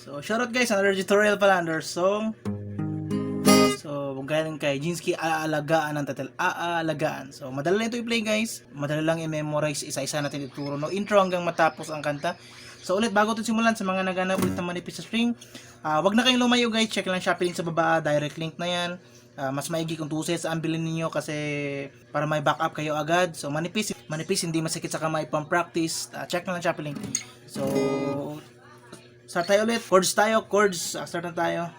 So, shoutout guys, another tutorial pala under song. So, galing kay Jnske, Aalagaan ang title, Aalagaan. So, madali lang ito i-play guys. Madali lang i-memorize, isa-isa natin ituro. No intro hanggang matapos ang kanta. So, ulit, bago ito simulan, sa mga naghanap ulit ng manipis sa string, wag na kayong lumayo guys. Check lang Shopee link sa baba, direct link na yan. Mas maigi kung 2 sets ang bilhin ninyo kasi para may backup kayo agad. So, manipis, hindi masakit sa kamay pang practice. Check lang Shopee link. So, start tayo ulit. Chords tayo, chords. Start na tayo.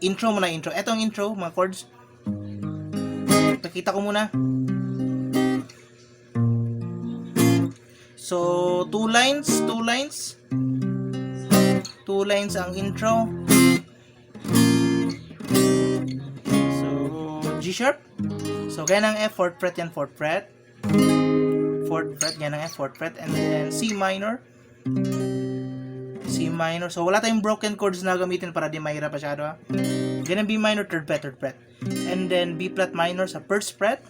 Intro muna, intro. Ito ang intro, mga chords. Pakita ko muna. So, 2 lines ang intro. So, G sharp. So, gaya ng F, 4th fret yan, 4th fret. 4th fret, gaya ng F, 4th fret. And then, C minor. C minor. So, wala tayong broken chords na gamitin para di mahirap masyado, ha. Ganyan B minor, 3rd fret, 3rd fret. And then, B flat minor sa 1st fret.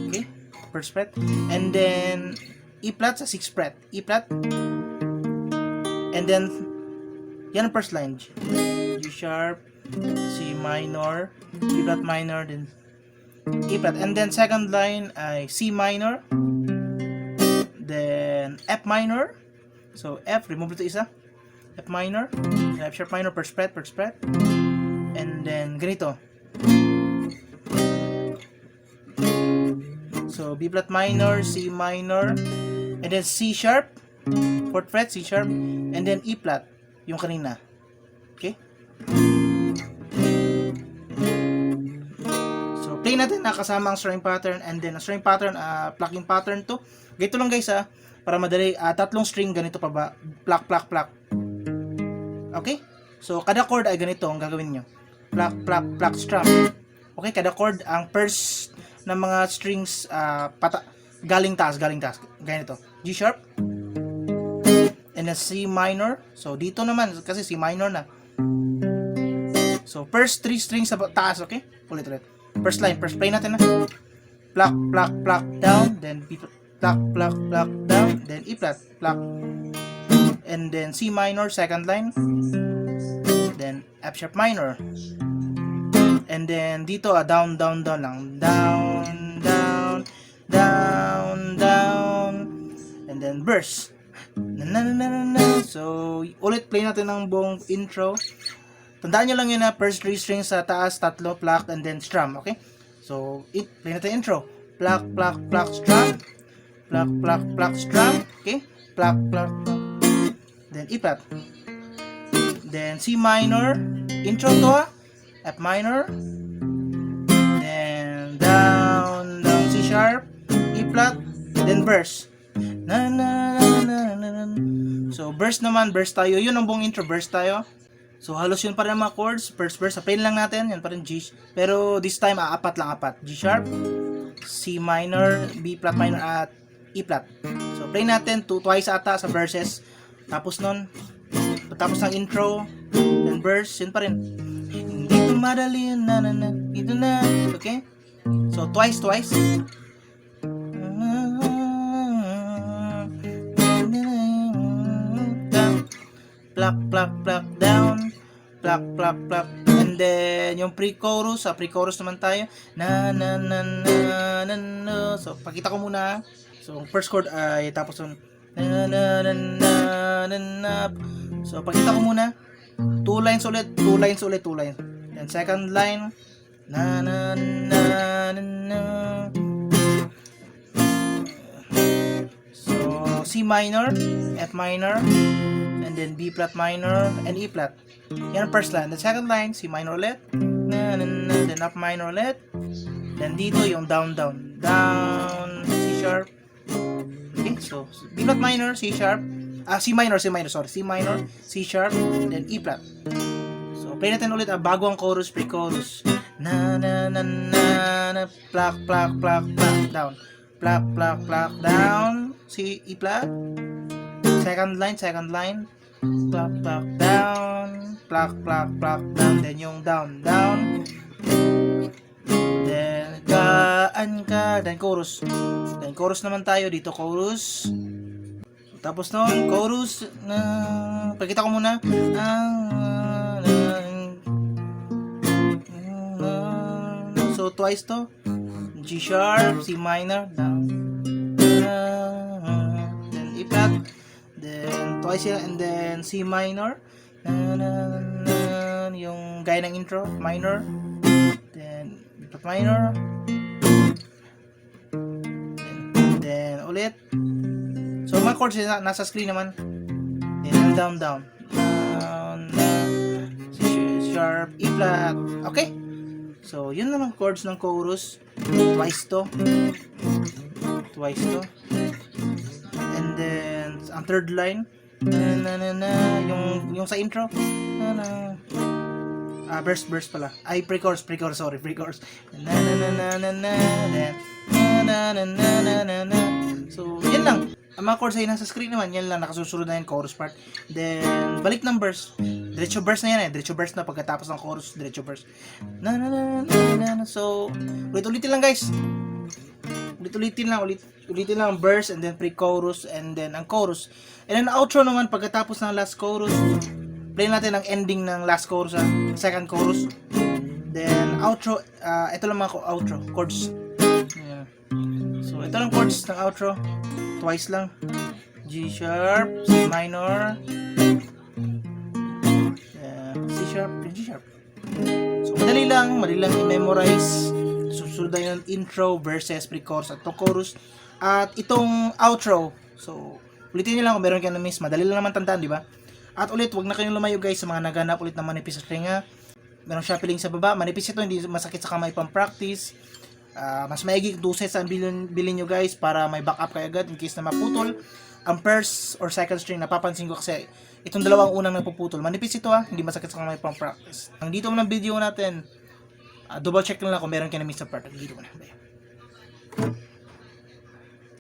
Okay, 1st fret. And then, E flat sa 6th fret. E flat. And then, yan ang first line. G sharp, C minor, B flat minor, then E flat. And then, second line ay C minor. Then, F minor. So, F, remove ito isa. F minor, F sharp minor, 1st fret, 1st fret. And then, ganito. So, B flat minor, C minor, and then C sharp, 4th fret, C sharp, and then E flat, yung kanina. Okay? So, play natin na kasama ang string pattern, and then ang string pattern, plucking pattern to. Ganito lang guys, para madali, 3 string ganito pa ba, pluck, pluck, pluck. Okay? So, kada chord ay ganito ang gagawin nyo. Pluck, pluck, pluck, strum. Okay? Kada chord, ang first ng mga strings, galing taas. Ganito. G sharp. And then C minor. So, dito naman, kasi C minor na. So, first 3 strings sa taas, okay? Ulit. First line, first play natin na. Pluck, pluck, pluck, down. Then, B pluck, pluck, pluck, down, then E flat, pluck, and then C minor, second line, then F sharp minor, and then dito down lang, down, and then verse. So, ulit play natin ang buong intro. Tandaan nyo lang yun na first 3 strings sa taas, tatlo, pluck, and then strum, okay? So, play natin intro. Pluck, pluck, pluck, strum. Pluck, pluck, pluck, strum. Okay? Pluck, pluck, pluck. Then E flat. Then C minor. Intro to, F minor. Then down, C sharp. E flat. Then verse. So, verse tayo. Yun ang buong intro, verse tayo. So, halos yun pa rin mga chords. First verse, plain lang natin. Yan pa rin G. Pero this time, apat. G sharp, C minor, B flat minor, at E flat. So, play natin twice ata sa verses. Tapos nun, tapos ng intro, and verse, yun pa rin. Hindi ko madali, dito na. Okay? So, twice. Pluck, pluck, pluck, down. Pluck, pluck, pluck. And then, yung pre-chorus, pre-chorus naman tayo. So, pakita ko muna. So, first chord ay tapos yung So, pakita ko muna. 2 lines ulit. Then, second line. So, C minor, F minor, and then B flat minor, and E flat. Yan ang first line. Then, second line, C minor ulit. Then, F minor ulit. Then, dito yung down, C sharp. Okay, so B flat minor, C sharp, C minor, C sharp, then E flat. So, play natin ulit bago ang chorus, pre-chorus. Pluck, pluck, pluck, pluck, down. Pluck, pluck, pluck, down. C, E flat. Second line. Pluck, pluck, down. Pluck, pluck, pluck, down. Then yung down. Then, gaan ka. Then chorus naman tayo dito, chorus. Tapos noon, chorus na pakita ko muna so twice to G sharp, C minor, down, then E flat, then twice yan, and then C minor, yung gaya ng intro, minor, then B flat minor, then ulit. So mga chords nasa screen naman. Then down, down, C sharp, E flat. Okay. So yun naman chords ng chorus. Twice to. And then ang third line, yung sa intro, verse pala. Ay pre-chorus, sorry, pre-chorus. So yan lang. Ang mga chords ay nasa screen naman, yan lang, nakasusunod na yung chorus part. Then, balik ng verse. Diretso verse na yan eh. Diretso verse na pagkatapos ng chorus, diretso verse. So, ulit-ulitin lang guys. Ulitin lang ang verse, and then pre-chorus, and then ang chorus. And then outro naman, pagkatapos ng last chorus, play natin ang ending ng last chorus, second chorus. Then, outro, ito lang mga outro, chords. Yeah. So, ito lang chords ng outro. Twice lang. G sharp, C minor, C sharp, G sharp. So, madali lang i-memorize. Susunod na yung intro, verses, pre-chorus, at itong chorus, at itong outro. So, ulitin nyo lang kung meron kayo na miss. Madali lang naman tandaan, di ba? At ulit, wag na kayong lumayo guys sa mga naganap ulit na manipis na string. Meron Shopee link sa baba. Manipis ito, hindi masakit sa kamay pang practice. Mas maigi 2 sets ang bilhin nyo guys para may backup kayo agad in case na maputol ang first or second string. Napapansin ko kasi itong dalawang unang napuputol. Manipis ito hindi masakit sa kamay pang practice. Ang dito mo ng video natin, double check lang kung meron kayo na miss na part. Dito mo na.